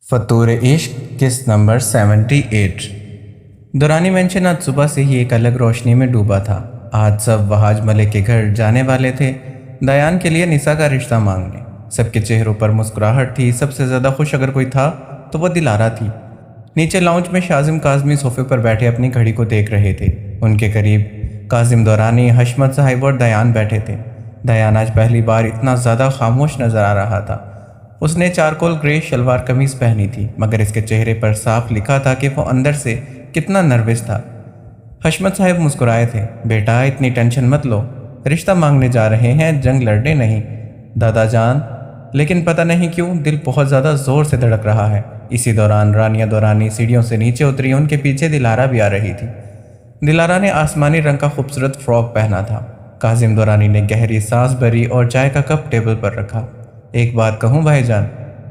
फतूर इश्क किस्त number 78। Durrani mention आज सुबह से ही एक अलग रोशनी में डूबा था। आज सब वहाज मलिक के घर जाने वाले थे, दयान के लिए निसा का रिश्ता मांगने। सबके चेहरों पर मुस्कुराहट थी। सबसे ज़्यादा खुश अगर कोई था तो वो दिलारा थी। नीचे लाउंज में शाजिम काज़मी सोफे पर बैठे अपनी घड़ी को देख रहे थे। उनके करीब काजिम दुरानी, हशमत साहिब और दयान बैठे थे। दयान आज पहली बार इतना ज़्यादा खामोश नज़र आ रहा था। उसने चारकोल ग्रे शलवार कमीज पहनी थी, मगर इसके चेहरे पर साफ लिखा था कि वो अंदर से कितना नर्वस था। हशमत साहब मुस्कुराए थे। बेटा, इतनी टेंशन मत लो, रिश्ता मांगने जा रहे हैं, जंग लड़ने नहीं। दादा जान, लेकिन पता नहीं क्यों दिल बहुत ज़्यादा ज़ोर से धड़क रहा है। इसी दौरान रानिया दुरानी सीढ़ियों से नीचे उतरी। उनके पीछे दिलारा भी आ रही थी। दिलारा ने आसमानी रंग का खूबसूरत फ्रॉक पहना था। काजिम दुरानी ने गहरी सांस भरी और चाय का कप टेबल पर रखा। एक बात कहूँ भाईजान,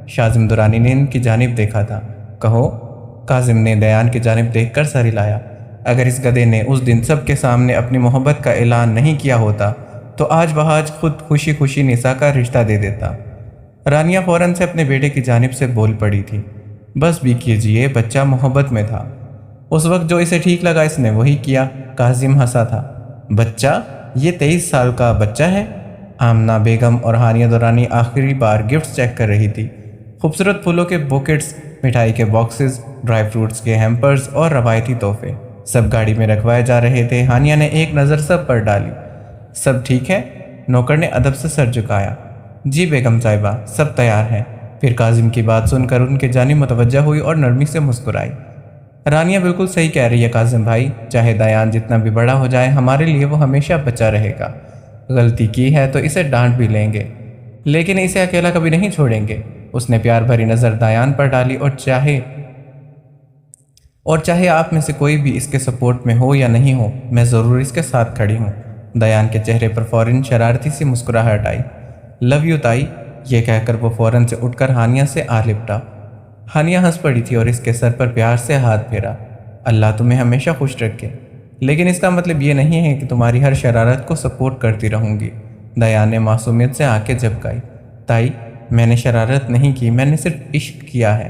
शाजिम दुरानी ने इनकी जानिब देखा था। कहो। काजिम ने दयान की जानिब देखकर सर हिलाया। अगर इस गधे ने उस दिन सबके सामने अपनी मोहब्बत का ऐलान नहीं किया होता तो आज वहाज खुद खुशी खुशी निसा का रिश्ता दे देता। रानिया फौरन से अपने बेटे की जानिब से बोल पड़ी थी। बस भी कीजिए, बच्चा मोहब्बत में था। उस वक्त जो इसे ठीक लगा इसने वही किया। काजिम हंसा था। बच्चा? ये 23 साल का बच्चा है? आमना बेगम और हानिया दुरानी आखिरी बार गिफ्ट्स चेक कर रही थी। खूबसूरत फूलों के बुकेट्स, मिठाई के बॉक्सेस, ड्राई फ्रूट्स के हैम्पर्स और रवायती तोहफे सब गाड़ी में रखवाए जा रहे थे। हानिया ने एक नज़र सब पर डाली। सब ठीक है? नौकर ने अदब से सर झुकाया। जी बेगम साहिबा, सब तैयार है। फिर काजिम की बात सुनकर उनके जानिब मुतवज्जा हुई और नरमी से मुस्कुराई। रानिया बिल्कुल सही कह रही है काजिम भाई, चाहे दयान जितना भी बड़ा हो जाए, हमारे लिए वो हमेशा बच्चा रहेगा। गलती की है तो इसे डांट भी लेंगे, लेकिन इसे अकेला कभी नहीं छोड़ेंगे। उसने प्यार भरी नज़र दयान पर डाली। और चाहे आप में से कोई भी इसके सपोर्ट में हो या नहीं हो, मैं ज़रूर इसके साथ खड़ी हूँ। दयान के चेहरे पर फ़ौरन शरारती सी मुस्कुराहट आई। लव यू ताई, ये कहकर वो फ़ौरन से उठकर हानिया से आ लिपटा। हानिया हंस पड़ी थी और इसके सर पर प्यार से हाथ फेरा। अल्लाह तुम्हें हमेशा खुश रखे, लेकिन इसका मतलब ये नहीं है कि तुम्हारी हर शरारत को सपोर्ट करती रहूँगी। दयान ने मासूमियत से आंखें झपकाई। ताई, मैंने शरारत नहीं की, मैंने सिर्फ इश्क किया है।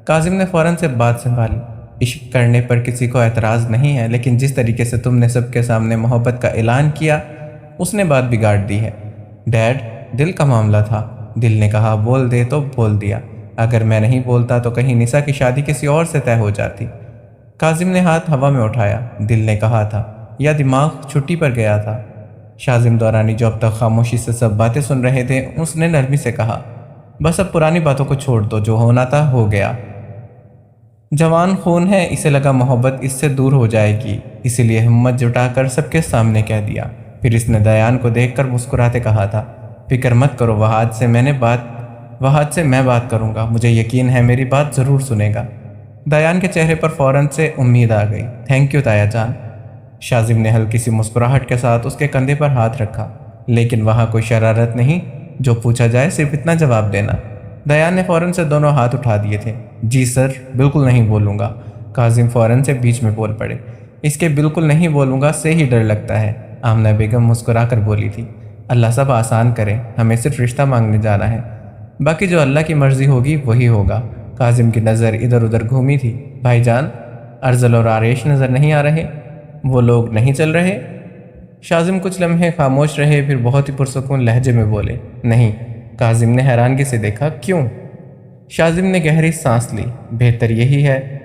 काजिम ने फ़ौरन से बात संभाली। इश्क करने पर किसी को एतराज़ नहीं है, लेकिन जिस तरीके से तुमने सबके सामने मोहब्बत का ऐलान किया, उसने बात बिगाड़ दी है। डैड, दिल का मामला था। दिल ने कहा बोल दे तो बोल दिया। अगर मैं नहीं बोलता तो कहीं निसा की शादी किसी और से तय हो जाती। काजिम ने हाथ हवा में उठाया। दिल ने कहा था या दिमाग छुट्टी पर गया था। शाजिम दुरानी जो अब तक खामोशी से सब बातें सुन रहे थे, उसने नरमी से कहा, बस अब पुरानी बातों को छोड़ दो, जो होना था हो गया। जवान खून है, इसे लगा मोहब्बत इससे दूर हो जाएगी, इसीलिए हिम्मत जुटाकर सबके सामने कह दिया। फिर इसने दयान को देखकर मुस्कुराते कहा था, फिक्र मत करो, वहाज से मैं बात करूँगा। मुझे यकीन है मेरी बात ज़रूर सुनेगा। दयान के चेहरे पर फ़ौरन से उम्मीद आ गई। थैंक यू ताया जान। शाजिम ने हल्की सी मुस्कुराहट के साथ उसके कंधे पर हाथ रखा। लेकिन वहाँ कोई शरारत नहीं, जो पूछा जाए सिर्फ इतना जवाब देना। दयान ने फ़ौरन से दोनों हाथ उठा दिए थे। जी सर, बिल्कुल नहीं बोलूँगा। काजिम फ़ौरन से बीच में बोल पड़े। इसके बिल्कुल नहीं बोलूँगा से ही डर लगता है। आमना बेगम मुस्कुरा कर बोली थी, अल्लाह सब आसान करे, हमें सिर्फ रिश्ता मांगने जाना है, बाकी जो अल्लाह की मर्ज़ी होगी वही होगा। काजिम की नज़र इधर उधर घूमी थी। भाईजान, अर्जल और आरेश नज़र नहीं आ रहे? वो लोग नहीं चल रहे? शाजिम कुछ लम्हे खामोश रहे, फिर बहुत ही पुरसुकून लहजे में बोले, नहीं। काजिम ने हैरानगी से देखा, क्यों? शाजिम ने गहरी सांस ली। बेहतर यही है।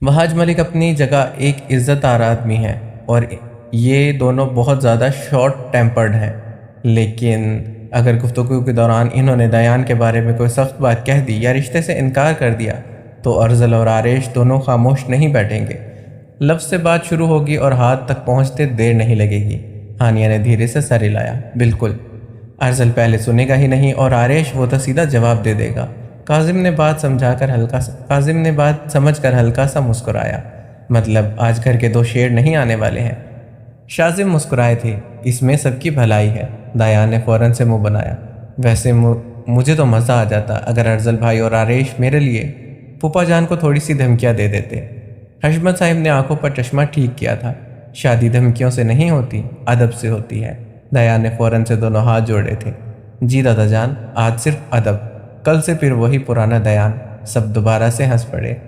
वहाज मलिक अपनी जगह एक इज़्ज़तदार आदमी है और ये दोनों बहुत ज़्यादा शॉर्ट टेम्पर्ड हैं, लेकिन अगर गुफ्तगू के दौरान इन्होंने दयान के बारे में कोई सख्त बात कह दी या रिश्ते से इनकार कर दिया तो अर्जल और आरेश दोनों खामोश नहीं बैठेंगे। लफ्ज़ से बात शुरू होगी और हाथ तक पहुंचते देर नहीं लगेगी। हानिया ने धीरे से सर हिलाया। बिल्कुल, अर्जल पहले सुनेगा ही नहीं और आरेश वो तो सीधा जवाब दे देगा। काजिम ने बात समझकर हल्का सा मुस्कुराया। मतलब आज घर के दो शेर नहीं आने वाले हैं। शाजिम मुस्कुराए थे, इसमें सबकी भलाई है। दयान ने फ़ौरन से मुंह बनाया। वैसे मुझे तो मज़ा आ जाता अगर अर्जल भाई और आरेश मेरे लिए फूफा जान को थोड़ी सी धमकियाँ दे देते। हशमत साहिब ने आंखों पर चश्मा ठीक किया था। शादी धमकियों से नहीं होती, अदब से होती है। दयान ने फ़ौरन से दोनों हाथ जोड़े थे। जी दादा जान, आज सिर्फ अदब। कल से फिर वही पुराना दयान। सब दोबारा से हंस पड़े।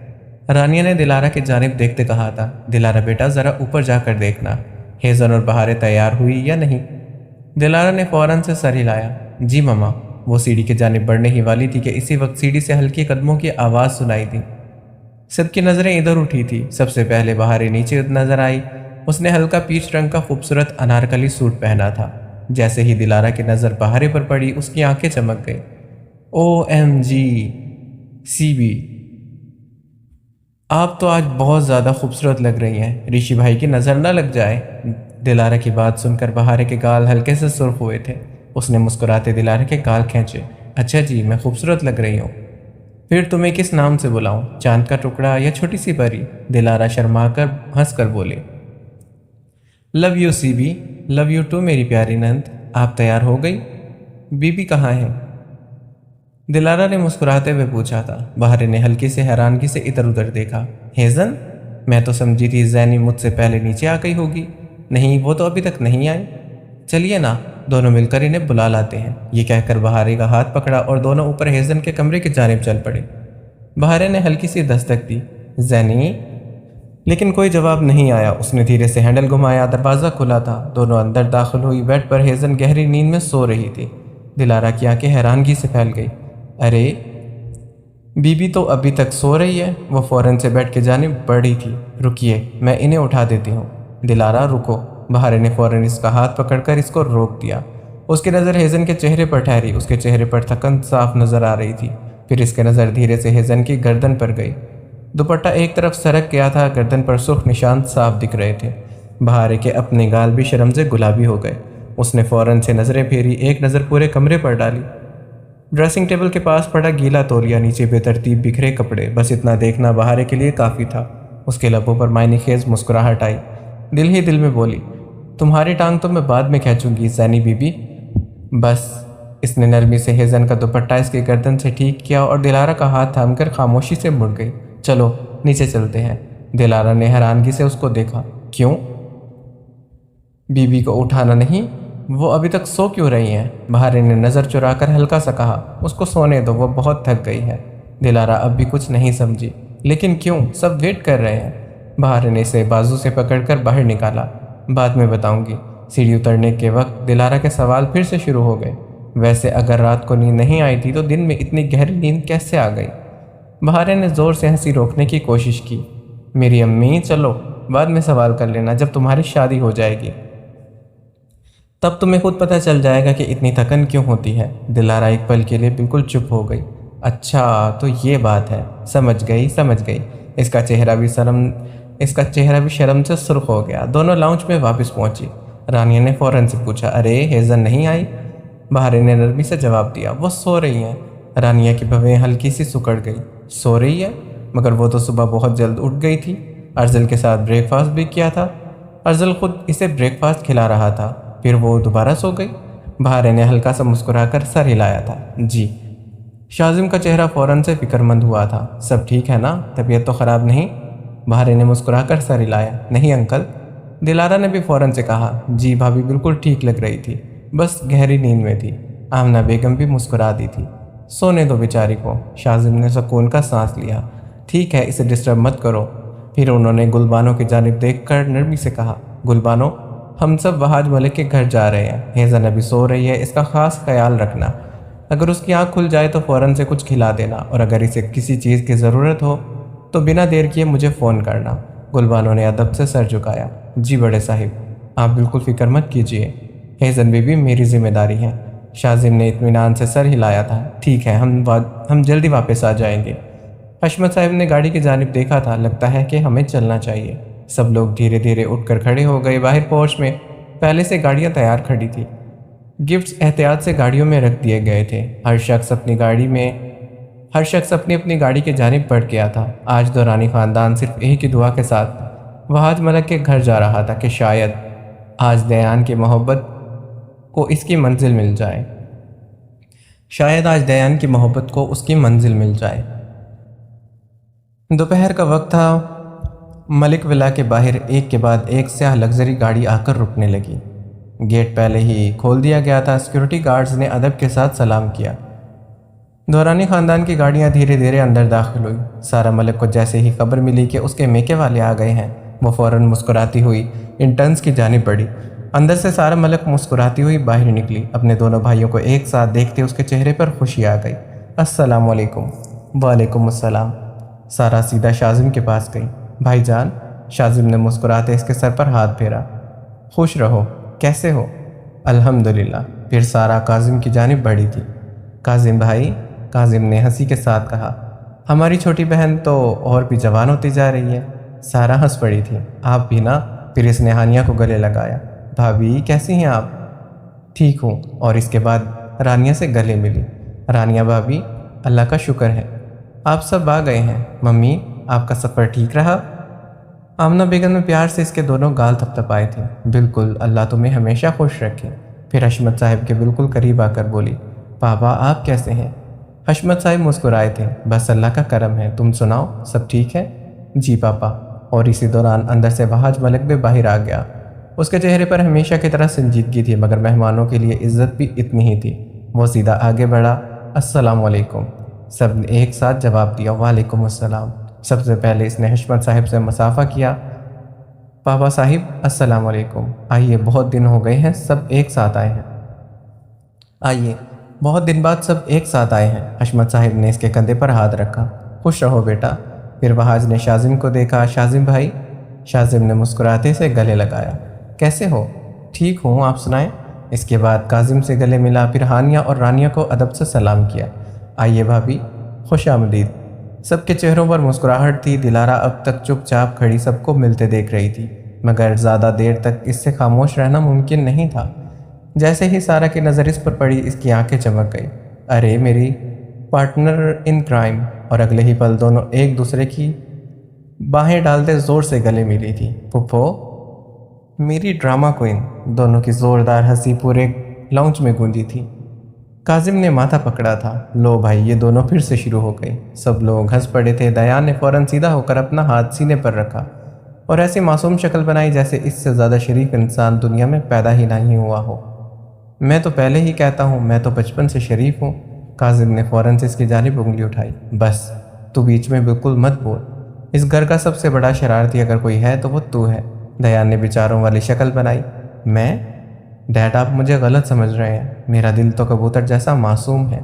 रानिया ने दिलारा की जानिब देखते कहा था, दिलारा बेटा ज़रा ऊपर जाकर देखना, हेज़न और बहारें तैयार हुई या नहीं। दिलारा ने फौरन से सर हिलाया। जी मम्मा। वो सीढ़ी की जानिब बढ़ने ही वाली थी कि इसी वक्त सीढ़ी से हल्की कदमों की आवाज़ सुनाई दी। सबकी नज़रें इधर उठी थी। सबसे पहले बहारें नीचे नजर आई। उसने हल्का पीच रंग का खूबसूरत अनारकली सूट पहना था। जैसे ही दिलारा की नज़र बहारे पर पड़ी, उसकी आंखें चमक गई। OMG सीबी, आप तो आज बहुत ज़्यादा खूबसूरत लग रही हैं, ऋषि भाई की नज़र न लग जाए। दिलारा की बात सुनकर बहारे के गाल हल्के से सुर्ख हुए थे। उसने मुस्कुराते दिलारा के गाल खींचे। अच्छा जी, मैं खूबसूरत लग रही हूँ। फिर तुम्हें किस नाम से बुलाऊं, चांद का टुकड़ा या छोटी सी परी? दिलारा शर्मा कर हंस कर बोले। Love you C B, love you too मेरी प्यारी नंद। आप तैयार हो गई? बीबी कहाँ है? दिलारा ने मुस्कुराते हुए पूछा था। बहारे ने हल्की से हैरानगी से इधर उधर देखा। हेज़न, मैं तो समझी थी ज़ैनी मुझसे पहले नीचे आ गई होगी। नहीं, वो तो अभी तक नहीं आई। चलिए ना, दोनों मिलकर इन्हें बुला लाते हैं। ये कहकर बहारे का हाथ पकड़ा और दोनों ऊपर हेज़न के कमरे की जानिब चल पड़े। बहारे ने हल्की सी दस्तक दी, ज़ैनी, लेकिन कोई जवाब नहीं आया। उसने धीरे से हैंडल घुमाया। दरवाज़ा खुला था। दोनों अंदर दाखिल हुई। बेड पर हेज़न गहरी नींद में सो रही थी। दिलारा की आंखें हैरानगी से फैल गई। अरे, बीबी तो अभी तक सो रही है। वो फौरन से बेड की जानिब बढ़ी थी। रुकिए, मैं इन्हें उठा देती हूँ। दिलारा रुको। बहारे ने फौरन इसका हाथ पकड़कर इसको रोक दिया। उसकी नज़र हेज़न के चेहरे पर ठहरी। उसके चेहरे पर थकन साफ नज़र आ रही थी। फिर इसकी नज़र धीरे से हेज़न की गर्दन पर गई। दुपट्टा एक तरफ सरक गया था। गर्दन पर सुर्ख निशान साफ दिख रहे थे। बहारे के अपने गाल भी शर्म से गुलाबी हो गए। उसने फौरन से नज़रें फेरी। एक नज़र पूरे कमरे पर डाली। ड्रेसिंग टेबल के पास पड़ा गीला तौलिया, नीचे बेतरतीब बिखरे कपड़े, बस इतना देखना बहारे के लिए काफ़ी था। उसके लबों पर मायने खेज मुस्कुराहट आई। दिल ही दिल में बोली, तुम्हारी टांग तो मैं बाद में खींचूंगी ज़ैनी बीबी। बस। इसने नरमी से हेज़न का दुपट्टा इसकी गर्दन से ठीक किया और दिलारा का हाथ थामकर खामोशी से मुड़ गई। चलो नीचे चलते हैं। दिलारा ने हैरानगी से उसको देखा। क्यों? बीबी को उठाना नहीं? वो अभी तक सो क्यों रही हैं? बहारे ने नज़र चुराकर हल्का सा कहा। उसको सोने दो, वो बहुत थक गई है। दिलारा अब भी कुछ नहीं समझी। लेकिन क्यों? सब वेट कर रहे हैं। बहारे ने इसे बाजू से पकड़कर बाहर निकाला। बाद में बताऊंगी। सीढ़ी उतरने के वक्त दिलारा के सवाल फिर से शुरू हो गए। वैसे अगर रात को नींद नहीं आई थी तो दिन में इतनी गहरी नींद कैसे आ गई? बहारे ने ज़ोर से हंसी रोकने की कोशिश की। मेरी अम्मी, चलो बाद में सवाल कर लेना, जब तुम्हारी शादी हो जाएगी तब तुम्हें खुद पता चल जाएगा कि इतनी थकन क्यों होती है। दिलारा एक पल के लिए बिल्कुल चुप हो गई। अच्छा तो ये बात है, समझ गई समझ गई। इसका चेहरा भी शर्म से सुर्ख हो गया। दोनों लाउंज में वापस पहुंची। रानिया ने फौरन से पूछा, अरे हेज़न नहीं आई? बहारे ने नरमी से जवाब दिया, वो सो रही हैं। रानिया की भवें हल्की सी सुकड़ गई। सो रही है? मगर वो तो सुबह बहुत जल्द उठ गई थी। अर्जल के साथ ब्रेकफास्ट भी किया था। अर्जल खुद इसे ब्रेकफास्ट खिला रहा था, फिर वो दोबारा सो गई। बहारे ने हल्का सा मुस्कुराकर सर हिलाया था। जी। शाजिम का चेहरा फौरन से फिक्रमंद हुआ था। सब ठीक है ना? तबीयत तो ख़राब नहीं? बहारे ने मुस्कुराकर सर हिलाया। नहीं अंकल। दिलारा ने भी फौरन से कहा। जी, भाभी बिल्कुल ठीक लग रही थी, बस गहरी नींद में थी। आमना बेगम भी मुस्कुरा दी थी। सोने दो बेचारी को। शाजिम ने सुकून का सांस लिया। ठीक है, इसे डिस्टर्ब मत करो। फिर उन्होंने गुलबानो की जानिब देखकर नरमी से कहा, गुलबानो, हम सब वहाज मलिक के घर जा रहे हैं। हेज़न अभी सो रही है, इसका ख़ास ख्याल रखना। अगर उसकी आँख खुल जाए तो फ़ौरन से कुछ खिला देना, और अगर इसे किसी चीज़ की ज़रूरत हो तो बिना देर किए मुझे फ़ोन करना। गुलबानो ने अदब से सर झुकाया। जी बड़े साहिब, आप बिल्कुल फ़िक्र मत कीजिए, हेज़न बीबी मेरी जिम्मेदारी है। शाजिम ने इत्मीनान से सर हिलाया था। ठीक है, हम जल्दी वापस आ जाएंगे। हशमत साहब ने गाड़ी की जानिब देखा था। लगता है कि हमें चलना चाहिए। सब लोग धीरे धीरे उठकर खड़े हो गए। बाहर पोर्च में पहले से गाड़ियां तैयार खड़ी थी। गिफ्ट्स एहतियात से गाड़ियों में रख दिए गए थे। हर शख्स अपनी अपनी गाड़ी की जानिब बढ़ गया था। आज दौरानी ख़ानदान सिर्फ एक ही दुआ के साथ वहाज मलक के घर जा रहा था कि शायद आज दयान की मोहब्बत को इसकी मंजिल मिल जाए। शायद आज दयान की मोहब्बत को उसकी मंजिल मिल जाए। दोपहर का वक्त था। मलिक विला के बाहर एक के बाद एक स्याह लग्जरी गाड़ी आकर रुकने लगी। गेट पहले ही खोल दिया गया था। सिक्योरिटी गार्ड्स ने अदब के साथ सलाम किया। دورانی خاندان کی گاڑیاں دھیرے دھیرے اندر داخل ہوئی۔ سارہ ملک کو جیسے ہی خبر ملی کہ اس کے میکے والے آ گئے ہیں، وہ فوراً مسکراتی ہوئی انٹرنس کی جانب بڑھی۔ اندر سے سارہ ملک مسکراتی ہوئی باہر نکلی۔ اپنے دونوں بھائیوں کو ایک ساتھ دیکھتے اس کے چہرے پر خوشی آ گئی۔ السلام علیکم۔ وعلیکم السلام۔ سارہ سیدھا شاذم کے پاس گئی۔ بھائی جان، شاذم نے مسکراتے اس کے سر پر ہاتھ پھیرا۔ خوش رہو، کیسے ہو؟ الحمدللہ۔ پھر سارہ کاظم کی جانب بڑھی تھی۔ کاظم بھائی، کاظم نے ہنسی کے ساتھ کہا، ہماری چھوٹی بہن تو اور بھی جوان ہوتی جا رہی ہے۔ سارہ ہنس پڑی تھی۔ آپ بھی نا؟ پھر اس نے ہانیہ کو گلے لگایا۔ بھابھی کیسی ہیں آپ؟ ٹھیک ہوں۔ اور اس کے بعد رانیہ سے گلے ملی۔ رانیہ بھابھی، اللہ کا شکر ہے آپ سب آ گئے ہیں۔ ممی، آپ کا سفر ٹھیک رہا؟ آمنہ بیگم نے پیار سے اس کے دونوں گال تھپتھپائے تھے۔ بالکل، اللہ تمہیں ہمیشہ خوش رکھے۔ پھر حشمت صاحب کے بالکل قریب آ کر بولی، پاپا آپ کیسے ہیں؟ حشمت صاحب مسکرائے تھے، بس اللہ کا کرم ہے، تم سناؤ سب ٹھیک ہے؟ جی پاپا۔ اور اسی دوران اندر سے بہاج ملک بھی باہر آ گیا۔ اس کے چہرے پر ہمیشہ کی طرح سنجیدگی تھی، مگر مہمانوں کے لیے عزت بھی اتنی ہی تھی۔ وہ سیدھا آگے بڑھا۔ السلام علیکم۔ سب نے ایک ساتھ جواب دیا، وعلیکم السلام۔ سب سے پہلے اس نے حشمت صاحب سے مصافحہ کیا۔ پاپا صاحب السلام علیکم۔ آئیے، بہت دن ہو گئے ہیں سب ایک ساتھ آئے ہیں۔ آئیے، بہت دن بعد سب ایک ساتھ آئے ہیں۔ حشمت صاحب نے اس کے کندھے پر ہاتھ رکھا۔ خوش رہو بیٹا۔ پھر بہاج نے شاذم کو دیکھا۔ شاذم بھائی؟ شاذم نے مسکراتے سے گلے لگایا۔ کیسے ہو؟ ٹھیک ہوں، آپ سنائیں؟ اس کے بعد کاظم سے گلے ملا، پھر ہانیہ اور رانیہ کو ادب سے سلام کیا۔ آئیے بھابھی، خوش آمدید۔ سب کے چہروں پر مسکراہٹ تھی۔ دلارا اب تک چپ چاپ کھڑی سب کو ملتے دیکھ رہی تھی، مگر زیادہ دیر تک اس سے خاموش رہنا ممکن نہیں تھا۔ جیسے ہی سارہ کی نظر اس پر پڑی، اس کی آنکھیں چمک گئی۔ ارے میری پارٹنر ان کرائم! اور اگلے ہی پل دونوں ایک دوسرے کی باہیں ڈالتے زور سے گلے ملی تھی۔ پھپھو، میری ڈرامہ کوئن! دونوں کی زوردار ہنسی پورے لاؤنج میں گونجی تھی۔ کاظم نے ماتھا پکڑا تھا۔ لو بھائی، یہ دونوں پھر سے شروع ہو گئے۔ سب لوگ ہنس پڑے تھے۔ دیان نے فوراً سیدھا ہو کر اپنا ہاتھ سینے پر رکھا اور ایسی معصوم شکل بنائی جیسے اس سے زیادہ شریف انسان دنیا میں پیدا ہی نہیں ہوا ہو۔ میں تو پہلے ہی کہتا ہوں، میں تو بچپن سے شریف ہوں۔ کاظم نے فوراً سے اس کی جانب انگلی اٹھائی۔ بس، تو بیچ میں بالکل مت بول۔ اس گھر کا سب سے بڑا شرارتی اگر کوئی ہے تو وہ تو ہے۔ دیان نے بیچاروں والی شکل بنائی۔ میں؟ ڈیڈ، آپ مجھے غلط سمجھ رہے ہیں، میرا دل تو کبوتر جیسا معصوم ہے۔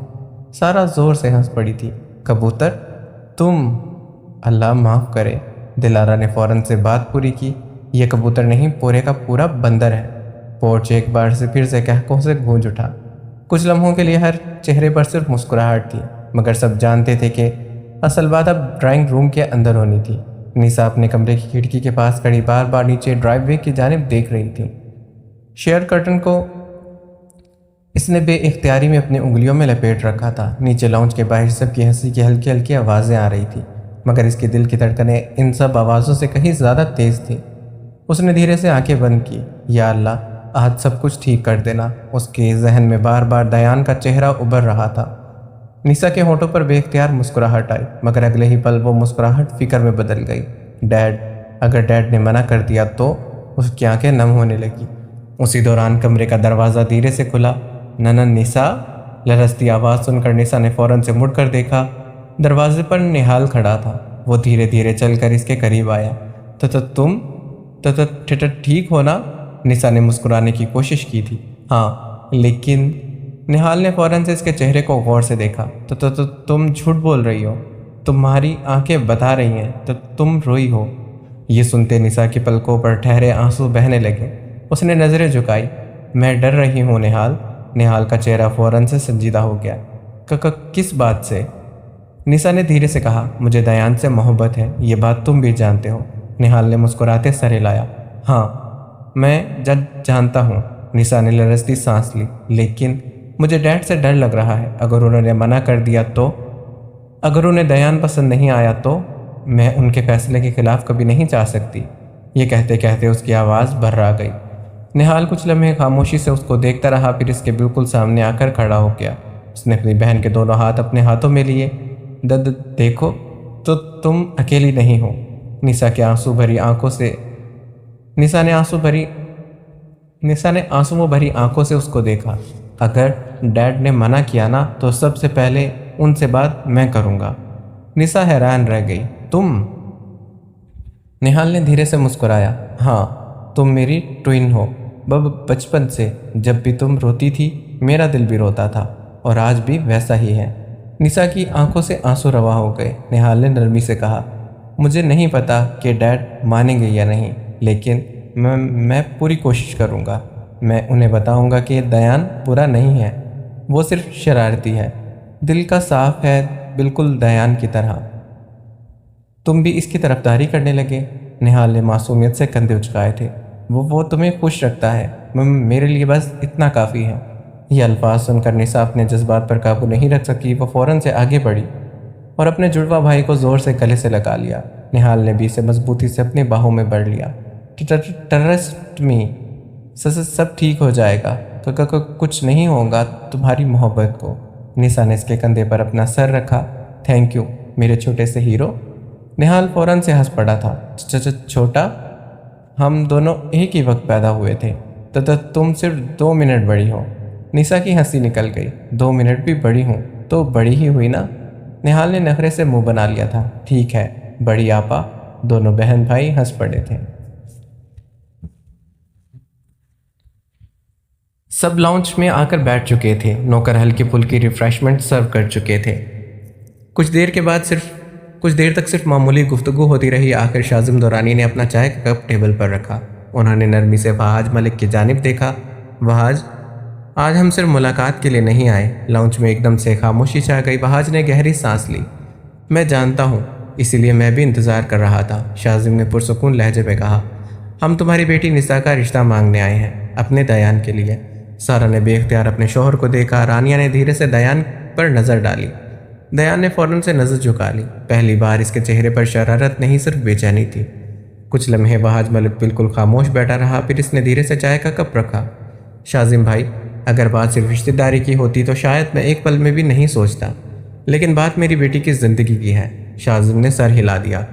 سارہ زور سے ہنس پڑی تھی۔ کبوتر؟ تم؟ اللہ معاف کرے۔ دلارا نے فوراً سے بات پوری کی۔ یہ کبوتر نہیں، پورے کا پورا بندر ہے۔ پورچ ایک بار سے پھر سے کہکوں سے گونج اٹھا۔ کچھ لمحوں کے لیے ہر چہرے پر صرف مسکراہٹ تھی، مگر سب جانتے تھے کہ اصل بات اب ڈرائنگ روم کے اندر ہونی تھی۔ نیسا اپنے کمرے کی کھڑکی کے پاس کھڑی بار بار نیچے ڈرائیو وے کی جانب دیکھ رہی تھی۔ شیئر کرٹن کو اس نے بے اختیاری میں اپنی انگلیوں میں لپیٹ رکھا تھا۔ نیچے لاؤنج کے باہر سب کی ہنسی کی ہلکی ہلکی آوازیں آ رہی تھیں، مگر اس کے دل کی دھڑکنیں ان سب آوازوں سے کہیں زیادہ تیز تھیں۔ اس نے دھیرے سے آنکھیں بند کی۔ یا اللہ، آج سب کچھ ٹھیک کر دینا۔ اس کے ذہن میں بار بار دیان کا چہرہ ابھر رہا تھا۔ نیسا کے ہونٹوں پر بے اختیار مسکراہٹ آئی، مگر اگلے ہی پل وہ مسکراہٹ فکر میں بدل گئی۔ ڈیڈ، اگر ڈیڈ نے منع کر دیا تو؟ اس کی آنکھیں نم ہونے لگی۔ اسی دوران کمرے کا دروازہ دھیرے سے کھلا۔ ننن نیسا! لرزتی آواز سن کر نیسا نے فوراً سے مڑ کر دیکھا۔ دروازے پر نہال کھڑا تھا۔ وہ دھیرے دھیرے چل کر اس کے قریب آیا۔ تم ٹھیک ہو نا؟ نیسا نے مسکرانے کی کوشش کی تھی۔ ہاں، لیکن نہال نے فوراً سے اس کے چہرے کو غور سے دیکھا۔ تم جھوٹ بول رہی ہو، تمہاری آنکھیں بتا رہی ہیں، تم روئی ہو۔ یہ سنتے نیسا کی پلکوں پر ٹھہرے آنسو بہنے لگے۔ اس نے نظریں جھکائی۔ میں ڈر رہی ہوں نہال۔ نہال کا چہرہ فوراً سے سنجیدہ ہو گیا۔ کس بات سے؟ نیسا نے دھیرے سے کہا، مجھے دیان سے محبت ہے، یہ بات تم بھی جانتے ہو۔ نہال نے مسکراتے سر ہلایا۔ ہاں، میں جانتا ہوں۔ نیسا نے لرزتی سانس لی۔ لیکن مجھے ڈیڈ سے ڈر لگ رہا ہے۔ اگر انہوں نے منع کر دیا تو؟ اگر انہیں دیان پسند نہیں آیا تو؟ میں ان کے فیصلے کے خلاف کبھی نہیں جا سکتی۔ یہ کہتے کہتے اس کی آواز بھر آ گئی۔ نہال کچھ لمحے خاموشی سے اس کو دیکھتا رہا، پھر اس کے بالکل سامنے آ کر کھڑا ہو گیا۔ اس نے اپنی بہن کے دونوں ہاتھ اپنے ہاتھوں میں لیے۔ دیکھو تو تم اکیلی نہیں ہو۔ نیسا نے آنسو بھری آنسوؤں بھری آنکھوں سے اس کو دیکھا۔ اگر ڈیڈ نے منع کیا نا تو سب سے پہلے उनसे बात मैं करूँगा। निशा हैरान रह गई। तुम? निहाल ने धीरे से मुस्कुराया। हाँ, तुम मेरी ट्विन हो। बचपन से जब भी तुम रोती थी मेरा दिल भी रोता था, और आज भी वैसा ही है। निशा की आंखों से आंसू रवा हो गए। निहाल ने नरमी से कहा, मुझे नहीं पता कि डैड मानेंगे या नहीं, लेकिन मैं पूरी कोशिश करूँगा। मैं उन्हें बताऊँगा कि दयान बुरा नहीं है, वो सिर्फ शरारती है, दिल का साफ है, बिल्कुल दयान की तरह। तुम भी इसकी तरफदारी करने लगे? निहाल ने मासूमियत से कंधे उचकाए थे। वो तुम्हें खुश रखता है, मेरे लिए बस इतना काफ़ी है। ये अल्फाज सुनकर निशा अपने जज्बात पर काबू नहीं रख सकी। वो फ़ौरन से आगे बढ़ी और अपने जुड़वा भाई को ज़ोर से गले से लगा लिया। निहाल ने भी इसे मजबूती से अपनी बाहों में भर लिया। ट्रस्ट मी, सब ठीक हो जाएगा, तो कुछ नहीं होगा तुम्हारी मोहब्बत को। निशा ने इसके कंधे पर अपना सर रखा। थैंक यू मेरे छोटे से हीरो। निहाल फ़ौरन से हंस पड़ा था। छोटा? हम दोनों एक ही वक्त पैदा हुए थे, तो तुम सिर्फ 2 मिनट बड़ी हो। निशा की हंसी निकल गई। 2 मिनट भी बड़ी हूँ तो बड़ी ही हुई ना। निहाल ने नखरे से मुंह बना लिया था। ठीक है बड़ी आपा। दोनों बहन भाई हंस पड़े थे। सब लाउंज में आकर बैठ चुके थे। नौकर हल्की फुल्की रिफ्रेशमेंट सर्व कर चुके थे। कुछ देर तक सिर्फ मामूली गुफ्तगू होती रही। आखिर शाजिम दौरानी ने अपना चाय का कप टेबल पर रखा। उन्होंने नरमी से वहाज मलिक की जानिब देखा। वहाज, आज हम सिर्फ मुलाकात के लिए नहीं आए। लाउंज में एकदम से खामोशी छा गई। वहाज ने गहरी सांस ली। मैं जानता हूँ, इसीलिए मैं भी इंतज़ार कर रहा था। शाजिम ने पुरसुकून लहजे में कहा, हम तुम्हारी बेटी निशा का रिश्ता मांगने आए हैं, अपने दयान के लिए। सारा ने बेख्तियार अपने शौहर को देखा। रानिया ने धीरे से दयान पर नज़र डाली। दयान ने फ़ौरन से नज़र झुका ली। पहली बार इसके चेहरे पर शरारत नहीं, सिर्फ बेचैनी थी। कुछ लम्हे वहाज मलिक बिल्कुल खामोश बैठा रहा। फिर इसने धीरे से चाय का कप रखा। शाजिम भाई, अगर बात सिर्फ रिश्तेदारी की होती तो शायद मैं एक पल में भी नहीं सोचता, लेकिन बात मेरी बेटी की ज़िंदगी की है। शाजिम ने सर हिला दिया।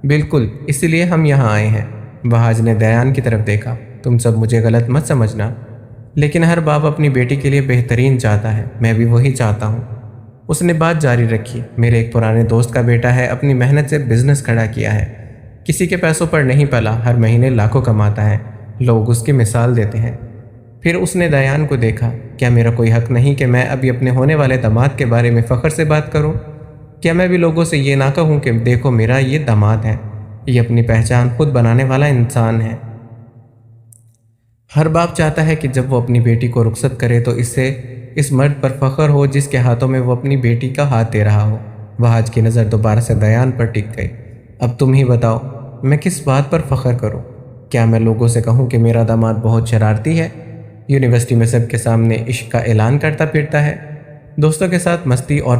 बिल्कुल, इसीलिए हम यहाँ आए हैं। वहाज ने दयान की तरफ देखा। तुम सब मुझे गलत मत समझना, लेकिन हर बाप अपनी बेटी के लिए बेहतरीन चाहता है। मैं भी वही चाहता हूँ। उसने बात जारी रखी। मेरे एक पुराने दोस्त का बेटा है, अपनी मेहनत से बिजनेस खड़ा किया है, किसी के पैसों पर नहीं पला, हर महीने लाखों कमाता है। लोग उसकी मिसाल देते हैं। फिर उसने दयान को देखा। क्या मेरा कोई हक नहीं कि मैं अभी अपने होने वाले दामाद के बारे में फ़ख्र से बात करूं? क्या मैं भी लोगों से ये ना कहूं कि देखो मेरा ये दामाद है, ये अपनी पहचान खुद बनाने वाला इंसान है। हर बाप चाहता है कि जब वो अपनी बेटी को रुखसत करे तो इससे इस मर्द पर फ़ख्र हो जिसके हाथों में वो अपनी बेटी का हाथ दे रहा हो। वहाज की नज़र दोबारा से दयान पर टिक गई। अब तुम ही बताओ, मैं किस बात पर फ़ख्र करूं? क्या मैं लोगों से कहूं कि मेरा दामाद बहुत शरारती है, यूनिवर्सिटी में सबके सामने इश्क का ऐलान करता फिरता है, दोस्तों के साथ मस्ती और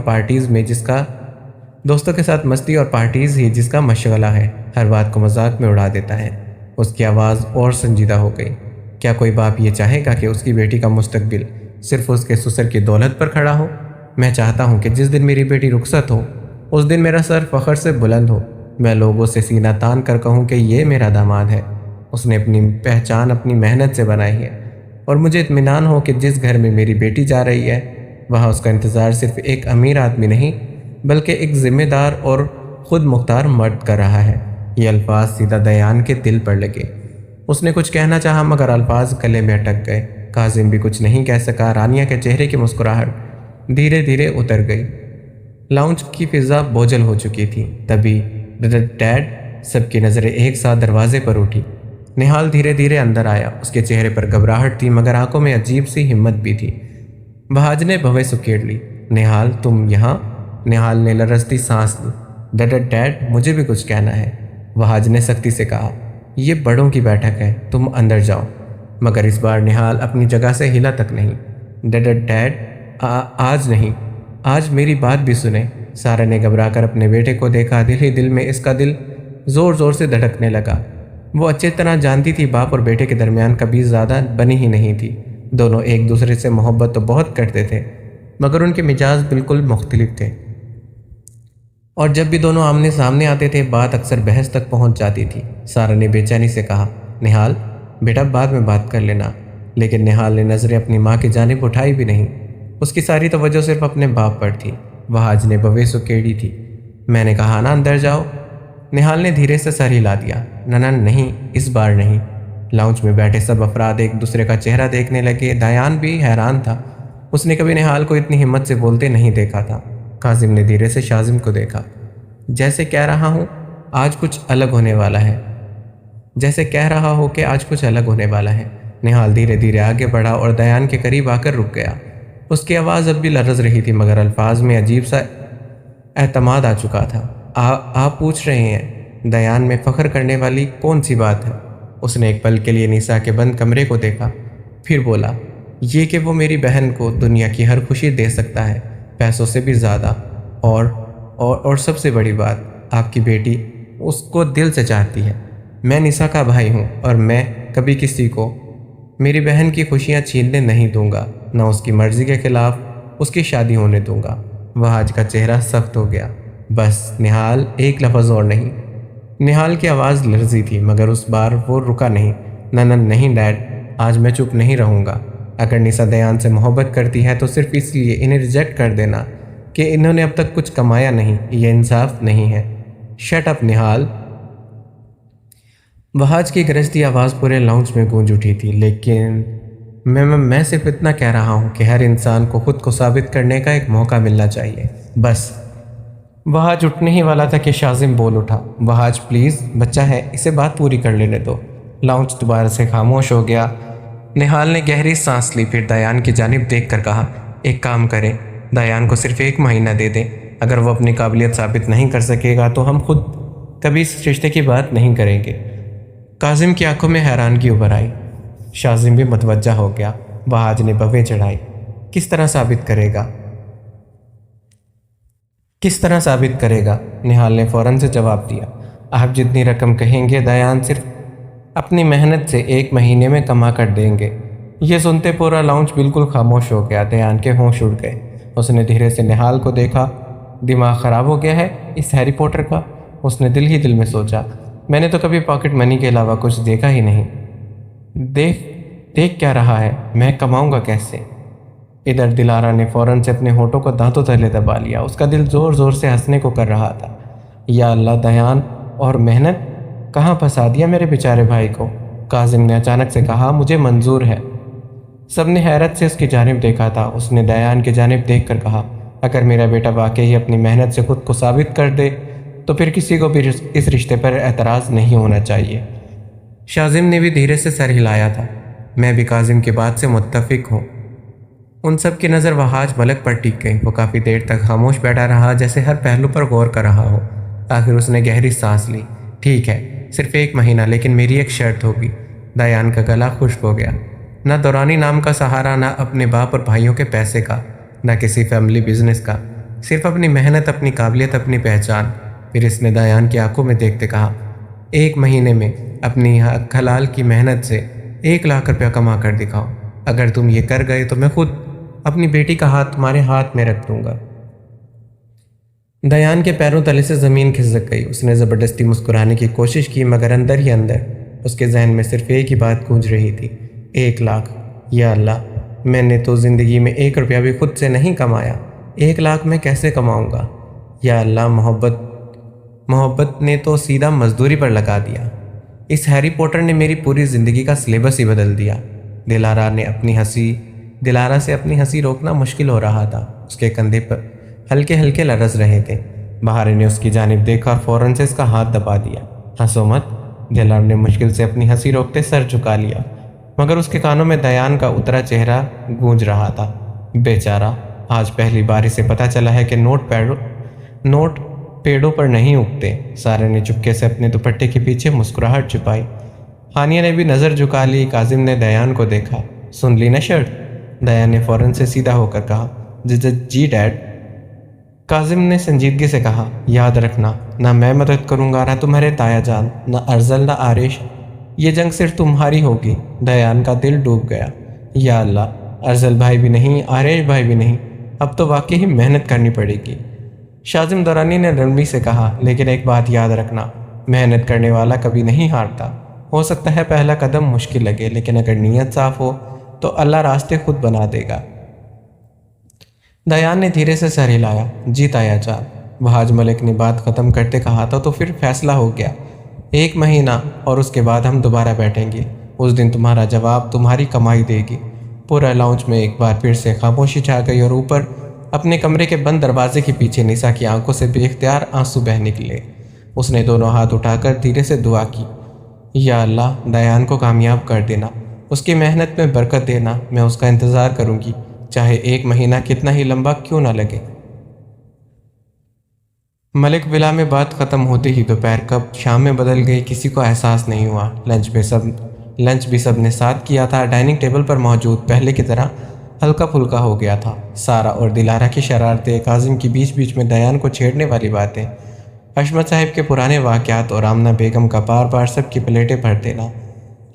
पार्टीज़ ही जिसका मशगला है, हर बात को मजाक में उड़ा देता है। उसकी आवाज़ और संजीदा हो गई। क्या कोई बाप ये चाहेगा कि उसकी बेटी का मुस्तकबिल सिर्फ उसके ससुर की दौलत पर खड़ा हो? मैं चाहता हूँ कि जिस दिन मेरी बेटी रुखसत हो उस दिन मेरा सर फ़ख्र से बुलंद हो। मैं लोगों से सीना तान कर कहूँ कि ये मेरा दामाद है, उसने अपनी पहचान अपनी मेहनत से बनाई है, और मुझे इत्मीनान हो कि जिस घर में मेरी बेटी जा रही है वहाँ उसका इंतज़ार सिर्फ एक अमीर आदमी नहीं बल्कि एक ज़िम्मेदार और ख़ुद मुख्तार मर्द कर रहा है। ये अल्फाज सीधा दयान के दिल पर लगे। उसने कुछ कहना चाहा मगर अल्फाज गले में अटक गए। काजिम भी कुछ नहीं कह सका। रानिया के चेहरे की मुस्कुराहट धीरे धीरे उतर गई। लाउंज की फिज़ा बोझल हो चुकी थी। तभी डैड, सबकी नज़रें एक साथ दरवाजे पर उठी। निहाल धीरे धीरे अंदर आया। उसके चेहरे पर घबराहट थी मगर आंखों में अजीब सी हिम्मत भी थी। वहाज ने भवें सुकेड़ ली। निहाल, तुम यहाँ? निहाल ने लरसती सांस ली। डैड, मुझे भी कुछ कहना है, वहाज ने सख्ती से कहा। ये बड़ों की बैठक है, तुम अंदर जाओ। मगर इस बार निहाल अपनी जगह से हिला तक नहीं। डैड, आज नहीं, आज मेरी बात भी सुने। सारा ने घबराकर अपने बेटे को देखा। दिल ही दिल में इसका दिल ज़ोर ज़ोर से धड़कने लगा। वो अच्छी तरह जानती थी बाप और बेटे के दरमियान कभी ज़्यादा बनी ही नहीं थी। दोनों एक दूसरे से मोहब्बत तो बहुत करते थे मगर उनके मिजाज बिल्कुल मुख्तलिफ थे, और जब भी दोनों आमने सामने आते थे बात अक्सर बहस तक पहुंच जाती थी। सारा ने बेचैनी से कहा, निहाल बेटा बाद में बात कर लेना। लेकिन निहाल ने नज़रें अपनी माँ की जानिब उठाई भी नहीं। उसकी सारी तवज्जो सिर्फ अपने बाप पर थी। वहाज ने बवे सुकेड़ी थी। मैंने कहा ना अंदर जाओ। निहाल ने धीरे से सर हिला दिया। ननन नहीं, इस बार नहीं। लाउंज में बैठे सब अफराद एक दूसरे का चेहरा देखने लगे। दयान भी हैरान था, उसने कभी निहाल को इतनी हिम्मत से बोलते नहीं देखा था। काजिम ने धीरे से शाजिम को देखा। जैसे कह रहा हूँ आज कुछ अलग होने वाला है, जैसे कह रहा हो कि आज कुछ अलग होने वाला है। निहाल धीरे धीरे आगे बढ़ा और दयान के करीब आकर रुक गया। उसकी आवाज़ अब भी लरज़ रही थी, मगर अल्फाज में अजीब सा एतमाद आ चुका था। आप पूछ रहे हैं दयान में फ़ख्र करने वाली कौन सी बात है? उसने एक पल के लिए निसा के बंद कमरे को देखा, फिर बोला, ये कि वो मेरी बहन को दुनिया की हर खुशी दे सकता है, पैसों से भी ज़्यादा। और सबसे बड़ी बात, आपकी बेटी उसको दिल से चाहती है। मैं निसा का भाई हूँ और मैं कभी किसी को मेरी बहन की खुशियाँ छीनने नहीं दूंगा, न उसकी मर्ज़ी के ख़िलाफ़ उसकी शादी होने दूंगा। वहाज का चेहरा सख्त हो गया। बस निहाल, एक लफ्ज़ और नहीं। निहाल की आवाज़ लर्जी थी, मगर उस बार वो रुका नहीं। ननन नहीं डैड, आज मैं चुप नहीं रहूँगा। अगर निसा दयान से मोहब्बत करती है तो सिर्फ इसलिए इन्हें रिजेक्ट कर देना कि इन्होंने अब तक कुछ कमाया नहीं, ये इंसाफ नहीं है। शट अप निहाल। वहाज की गरजती आवाज़ पूरे लाउंज में गूंज उठी थी। लेकिन मैं सिर्फ इतना कह रहा हूँ कि हर इंसान को खुद को साबित करने का एक मौका मिलना चाहिए, बस। वहाज उठने ही वाला था कि शाजिम बोल उठा, वहाज प्लीज़, बच्चा है, इसे बात पूरी कर लेने दो। लाउंज दोबारा से खामोश हो गया। निहाल ने गहरी सांस ली, फिर दयान की जानिब देख कर कहा, एक काम करें, दयान को सिर्फ 1 महीना दे दें। अगर वो अपनी काबिलियत साबित नहीं कर सकेगा तो हम खुद कभी इस रिश्ते की बात नहीं करेंगे। काजिम की आंखों में हैरानगी उभर आई। शाजिम भी मतवज्जा हो गया। वहाज ने बवें चढ़ाई। किस तरह साबित करेगा? किस तरह साबित करेगा? निहाल ने फ़ौरन से जवाब दिया, आप जितनी रकम कहेंगे दयान सिर्फ अपनी मेहनत से 1 महीने में कमा कर देंगे। ये सुनते पूरा लाउंज बिल्कुल खामोश हो गया। दयान के होश उड़ गए। उसने धीरे से निहाल को देखा। दिमाग ख़राब हो गया है इस हैरी पॉटर का, उसने दिल ही दिल में सोचा। मैंने तो कभी पॉकेट मनी के अलावा कुछ देखा ही नहीं। देख क्या रहा है, मैं कमाऊंगा कैसे? इधर दिलारा ने फ़ौरन से अपने होठों को दांतों तले दबा लिया। उसका दिल ज़ोर ज़ोर से हंसने को कर रहा था। या अल्लाह, दयान और मेहनत, कहाँ फंसा दिया मेरे बेचारे भाई को। काजिम ने अचानक से कहा, मुझे मंजूर है। सबने हैरत से उसकी जानिब देखा था। उसने दयान की जानिब देख कर कहा, अगर मेरा बेटा वाकई अपनी मेहनत से खुद को साबित कर दे तो फिर किसी को भी इस रिश्ते पर एतराज़ नहीं होना चाहिए। शाजिम ने भी धीरे से सर हिलाया था। मैं भी काजिम की बात से मुत्तफिक हूँ। उन सब की नज़र वहाज मलक पर टिक गई। वो काफ़ी देर तक खामोश बैठा रहा, जैसे हर पहलू पर गौर कर रहा हो। आखिर उसने गहरी सांस ली। ठीक है, सिर्फ 1 महीना, लेकिन मेरी एक शर्त होगी। दयान का गला खुश्क हो गया। ना दौरानी नाम का सहारा, ना अपने बाप और भाइयों के पैसे का, ना किसी फैमिली बिजनेस का, सिर्फ अपनी मेहनत, अपनी काबिलियत, अपनी पहचान। फिर इसने दयान की आंखों में देखते कहा, 1 महीने में अपनी हलाल की मेहनत से 1 लाख रुपया कमा कर दिखाओ। अगर तुम ये कर गए तो मैं खुद अपनी बेटी का हाथ तुम्हारे हाथ में रख दूंगा। दयान के पैरों तले से ज़मीन खिसक गई। उसने ज़बरदस्ती मुस्कुराने की कोशिश की, मगर अंदर ही अंदर उसके जहन में सिर्फ एक ही बात गूंज रही थी, 1 लाख। या अल्लाह, मैंने तो ज़िंदगी में 1 रुपया भी खुद से नहीं कमाया, 1 लाख मैं कैसे कमाऊँगा? या अल्लाह, मोहब्बत ने तो सीधा मजदूरी पर लगा दिया। इस हैरी पॉटर ने मेरी पूरी ज़िंदगी का सिलेबस ही बदल दिया। दिलारा से अपनी हंसी रोकना मुश्किल हो रहा था। उसके कंधे पर हल्के हल्के लरस रहे थे। बहार ने उसकी जानिब देखा और फ़ौरन से इसका हाथ दबा दिया। हंसो मत। दिलारा ने मुश्किल से अपनी हंसी रोकते सर झुका लिया, मगर उसके कानों में दयान का उतरा चेहरा गूंज रहा था। बेचारा, आज पहली बार इसे पता चला है कि नोट पेड़ों पर नहीं उगते। सारे ने चुपके से अपने दुपट्टे के पीछे मुस्कुराहट छुपाई। हानिया ने भी नज़र झुका ली। काजिम ने दयान को देखा। सुन ली ना शर्त? दयान ने फ़ौरन से सीधा होकर कहा, जी डैड। काजिम ने संजीदगी से कहा, याद रखना, ना मैं मदद करूँगा, ना तुम्हारे ताया जान, ना अर्जल, ना आरिश। ये जंग सिर्फ तुम्हारी होगी। दयान का दिल डूब गया। या अल्लाह, अर्जल भाई भी नहीं, आरिश भाई भी नहीं, अब तो वाकई ही मेहनत करनी पड़ेगी। शाजिम दौरानी ने नरमी से कहा, लेकिन एक बात याद रखना, मेहनत करने वाला कभी नहीं हारता। हो सकता है पहला कदम मुश्किल लगे, लेकिन अगर नीयत साफ हो तो अल्लाह रास्ते खुद बना देगा। दयान ने धीरे से सर हिलाया। जी ताया जान, वहाज मलिक ने बात ख़त्म करते कहा था। तो फिर फैसला हो गया, 1 महीना और उसके बाद हम दोबारा बैठेंगे। उस दिन तुम्हारा जवाब तुम्हारी कमाई देगी। पूरा लाउंज में एक बार फिर से खामोशी छा गई और ऊपर अपने कमरे के बंद दरवाजे के पीछे निशा की आंखों से बेख्तियार आंसू बह निकले। उसने दोनों हाथ उठाकर धीरे से दुआ की, या अल्लाह, दयान को कामयाब कर देना, उसकी मेहनत में बरकत देना। मैं उसका इंतज़ार करूंगी, चाहे 1 महीना कितना ही लंबा क्यों ना लगे। मलिक विला में बात ख़त्म होते ही दोपहर कब शाम में बदल गई किसी को एहसास नहीं हुआ। लंच भी सब ने साथ किया था। डाइनिंग टेबल पर मौजूद पहले की तरह हल्का फुल्का हो गया था। सारा और दिलारा की शरारतें, काजिम की बीच बीच में दयान को छेड़ने वाली बातें, हशमत साहिब के पुराने वाक़यात और आमना बेगम का बार बार सबकी प्लेटें भर देना,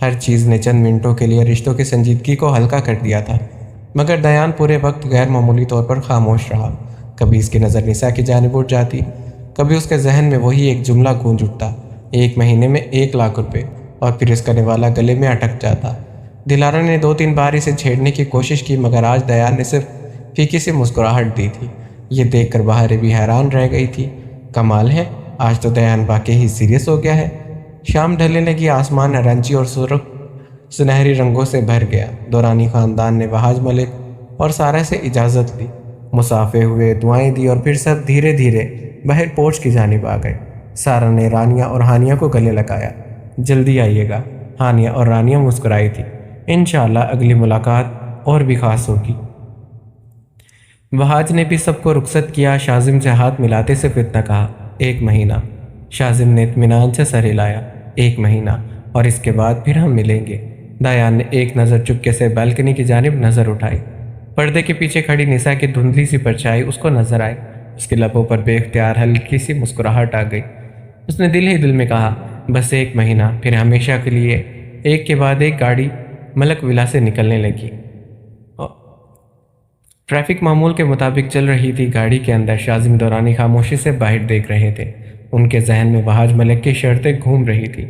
हर चीज़ ने चंद मिनटों के लिए रिश्तों की संजीदगी को हल्का कर दिया था। मगर दयान पूरे वक्त गैर मामूली तौर पर खामोश रहा। कभी इसकी नज़र निसा की जानिब उठ जाती, कभी उसके जहन में वही एक जुमला गूंज उठता, 1 महीने में 1 लाख रुपए, और फिर इसका निवाला गले में अटक जाता। दिलारा ने 2-3 बार इसे छेड़ने की कोशिश की, मगर आज दयान ने सिर्फ फीकी सी मुस्कुराहट दी थी। ये देखकर बाहर भी हैरान रह गई थी। कमाल है, आज तो दयान वाकई ही सीरियस हो गया है। शाम ढलने लगी, आसमान नारंगी और सुर्ख सुनहरी रंगों से भर गया। दौरानी ख़ानदान ने वहाज मलिक और सारा से इजाज़त ली, मुसाफे हुए, दुआएं दी और फिर सब धीरे धीरे बाहर पोर्च की जानिब आ गए। सारा ने रानिया और हानिया को गले लगाया। जल्दी आइएगा। हानिया और रानिया मुस्कुराई थी। इंशाअल्लाह अगली मुलाकात और भी ख़ास होगी। वहाज ने भी सबको रुखसत किया। शाजिम से हाथ मिलाते सिर्फ इतना कहा, 1 महीना। शाजिम ने इत्मीनान से सर हिलाया, 1 महीना और इसके बाद फिर हम मिलेंगे। दयान ने एक नज़र चुपके से बालकनी की जानिब नज़र उठाई। पर्दे के पीछे खड़ी निशा की धुंधली सी परछाई उसको नजर आई। उसके लबों पर बेख्तियार हल्की सी मुस्कुराहट आ गई। उसने दिल ही दिल में कहा, बस 1 महीना, फिर हमेशा के लिए। एक के बाद एक गाड़ी मलक विला से निकलने लगी। ट्रैफिक मामूल के मुताबिक चल रही थी। गाड़ी के अंदर शाजिम दौरानी खामोशी से बाहर देख रहे थे। उनके जहन में वहाज मलिक की शर्तें घूम रही थी।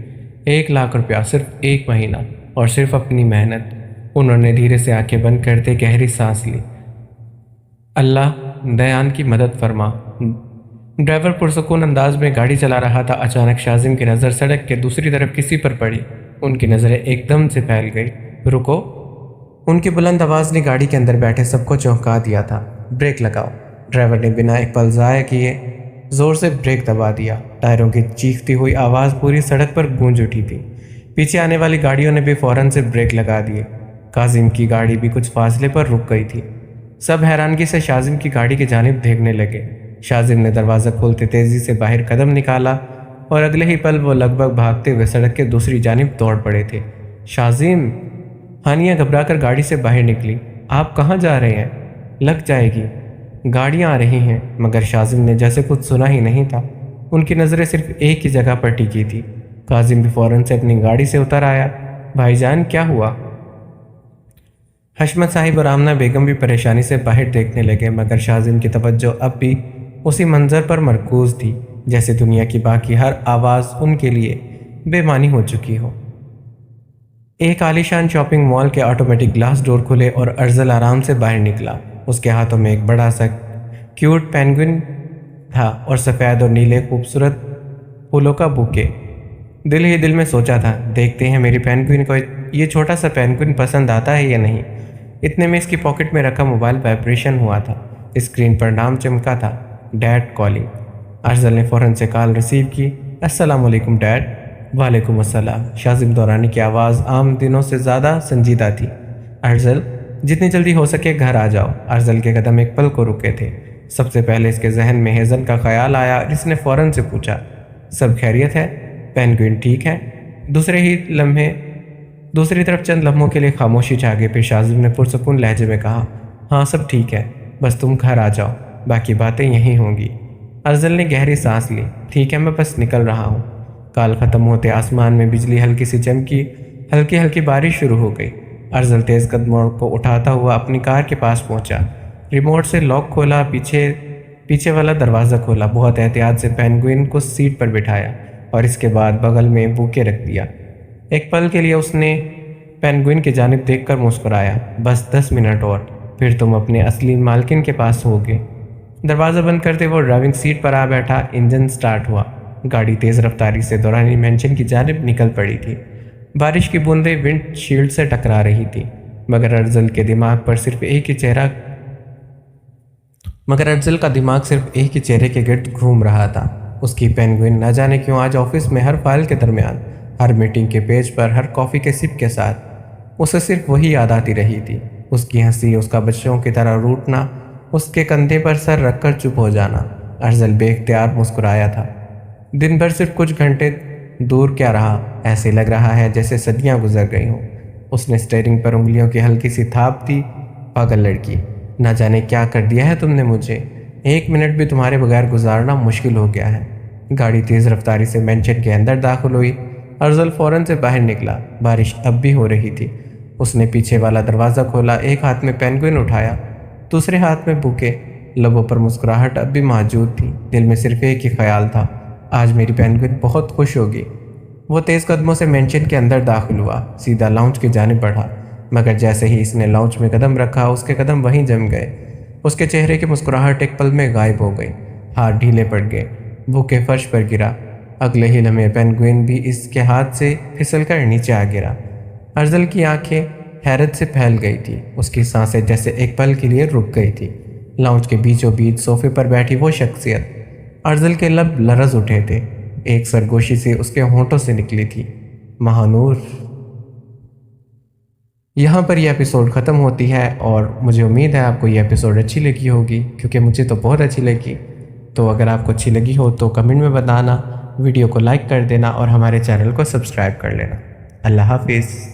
1 लाख रुपया, सिर्फ 1 महीना और सिर्फ अपनी मेहनत। उन्होंने धीरे से आंखें बंद करते गहरी सांस ली। अल्लाह दयान की मदद फरमा। ड्राइवर पुरसुकून अंदाज में गाड़ी चला रहा था। अचानक शाजिम की नज़र सड़क के दूसरी तरफ किसी पर पड़ी। उनकी नज़रें एकदम से फैल गई। रुको! उनकी बुलंद आवाज़ ने गाड़ी के अंदर बैठे सबको चौंका दिया था। ब्रेक लगाओ! ड्राइवर ने बिना एक पल ज़ाया किए ज़ोर से ब्रेक दबा दिया। टायरों की चीखती हुई आवाज़ पूरी सड़क पर गूंज उठी थी। पीछे आने वाली गाड़ियों ने भी फ़ौरन से ब्रेक लगा दिए। काजिम की गाड़ी भी कुछ फासले पर रुक गई थी। सब हैरानगी से शाजिम की गाड़ी की जानिब देखने लगे। शाजिम ने दरवाज़ा खोलते तेज़ी से बाहर कदम निकाला और अगले ही पल वो लगभग भागते हुए सड़क के दूसरी जानिब दौड़ पड़े थे। शाजिम! हानिया घबराकर गाड़ी से बाहर निकली। आप कहाँ जा रहे हैं? लग जाएगी, गाड़ियाँ आ रही हैं। मगर शाजिम ने जैसे कुछ सुना ही नहीं था। उनकी नज़रें सिर्फ एक ही जगह पर टिकी थी। काजिम भी फ़ौरन से अपनी गाड़ी से उतर आया। भाईजान, क्या हुआ? हशमत साहिब और आमना बेगम भी परेशानी से बाहर देखने लगे, मगर शाजिम की तवज्जो अब भी उसी मंजर पर मरकूज थी, जैसे दुनिया की बाकी हर आवाज़ उनके लिए बेमानी हो चुकी हो। एक आलीशान शॉपिंग मॉल के ऑटोमेटिक ग्लास डोर खुले और अर्जल आराम से बाहर निकला। उसके हाथों में एक बड़ा सा क्यूट पेंगुइन था और सफ़ेद और नीले खूबसूरत फूलों का बुके। दिल ही दिल में सोचा था, देखते हैं मेरी पेंगुइन को ये छोटा सा पेंगुइन पसंद आता है या नहीं। इतने में इसकी पॉकेट में रखा मोबाइल वाइब्रेशन हुआ था। स्क्रीन पर नाम चमका था, डैड कॉलिंग। अर्जल ने फ़ौरन से कॉल रिसीव की। अस्सलाम वालेकुम डैड। वालेकुम अस्सलाम। शाजिम दौरानी की आवाज़ आम दिनों से ज़्यादा संजीदा थी। अर्जल, जितनी जल्दी हो सके घर आ जाओ। अर्जल के कदम एक पल को रुके थे। सबसे पहले इसके जहन में हेज़न का ख्याल आया। इसने फ़ौरन से पूछा, सब खैरियत है? पेंगुइन ठीक है? दूसरी तरफ चंद लम्हों के लिए खामोशी छा गई। फिर शाजिम ने पुरसुकून लहजे में कहा, हाँ सब ठीक है, बस तुम घर आ जाओ, बाकी बातें यहीं होंगी। अर्जल ने गहरी सांस ली। ठीक है, मैं बस निकल रहा हूँ। काल ख़त्म होते आसमान में बिजली हल्की सी चमकी, हल्की हल्की बारिश शुरू हो गई। अर्जल तेज़ कदमों को उठाता हुआ अपनी कार के पास पहुँचा। रिमोट से लॉक खोला, पीछे वाला दरवाज़ा खोला, बहुत एहतियात से पेंगुइन को सीट पर बिठाया और इसके बाद बगल में बुके रख दिया। एक पल के लिए उसने पेंगुइन की जानिब देखकर मुस्कुराया। बस 10 मिनट और, پھر تم اپنے اصلی مالکن کے پاس ہوگے۔ دروازہ بند کرتے وہ ڈرائیونگ سیٹ پر آ بیٹھا۔ انجن سٹارٹ ہوا۔ گاڑی تیز رفتاری سے دورانی مینشن کی جانب نکل پڑی تھی۔ بارش کی بوندیں ونڈ شیلڈ سے ٹکرا رہی تھی، مگر ارزل کا دماغ صرف ایک ہی چہرے کے گرد گھوم رہا تھا۔ اس کی پینگوئن نہ جانے کیوں آج آفس میں ہر فائل کے درمیان، ہر میٹنگ کے پیج پر، ہر کافی کے سپ کے ساتھ اسے صرف وہی یاد آتی رہی تھی۔ اس کی ہنسی، اس کا بچوں کی طرح روٹنا، اس کے کندھے پر سر رکھ کر چپ ہو جانا۔ ارزل بے اختیار مسکرایا تھا۔ دن بھر صرف کچھ گھنٹے دور کیا رہا، ایسے لگ رہا ہے جیسے صدیاں گزر گئی ہوں۔ اس نے اسٹیئرنگ پر انگلیوں کی ہلکی سی تھاپ دی۔ پاگل لڑکی، نہ جانے کیا کر دیا ہے تم نے مجھے۔ 1 منٹ بھی تمہارے بغیر گزارنا مشکل ہو گیا ہے۔ گاڑی تیز رفتاری سے مینشن کے اندر داخل ہوئی۔ ارزل فوراً سے باہر نکلا۔ بارش اب بھی ہو رہی تھی۔ اس نے پیچھے والا دروازہ کھولا، ایک ہاتھ میں پینگوئن اٹھایا، دوسرے ہاتھ میں بوکے۔ لبوں پر مسکراہٹ اب بھی موجود تھی، دل میں صرف ایک ہی خیال تھا، آج میری پینگوئن بہت خوش ہوگی۔ وہ تیز قدموں سے مینشن کے اندر داخل ہوا، سیدھا لاؤنج کی جانب بڑھا، مگر جیسے ہی اس نے لاؤنج میں قدم رکھا، اس کے قدم وہیں جم گئے۔ اس کے چہرے کی مسکراہٹ ایک پل میں غائب ہو گئی، ہاتھ ڈھیلے پڑ گئے، بوکے فرش پر گرا۔ اگلے ہی لمحے پینگوئن بھی اس کے ہاتھ سے پھسل کر نیچے آ گرا۔ ارزل کی آنکھیں حیرت سے پھیل گئی تھی، اس کی سانسیں جیسے ایک پل کے لیے رک گئی تھی۔ لاؤنج کے بیچوں بیچ صوفے پر بیٹھی وہ شخصیت، ارزل کے لب لرز اٹھے تھے، ایک سرگوشی سے اس کے ہونٹوں سے نکلی تھی، مہانور۔ یہاں پر یہ ایپیسوڈ ختم ہوتی ہے، اور مجھے امید ہے آپ کو یہ ایپیسوڈ اچھی لگی ہوگی، کیونکہ مجھے تو بہت اچھی لگی۔ تو اگر آپ کو اچھی لگی ہو تو کمنٹ میں بتانا، ویڈیو کو لائک کر دینا اور ہمارے چینل کو سبسکرائب کر لینا۔ اللہ حافظ۔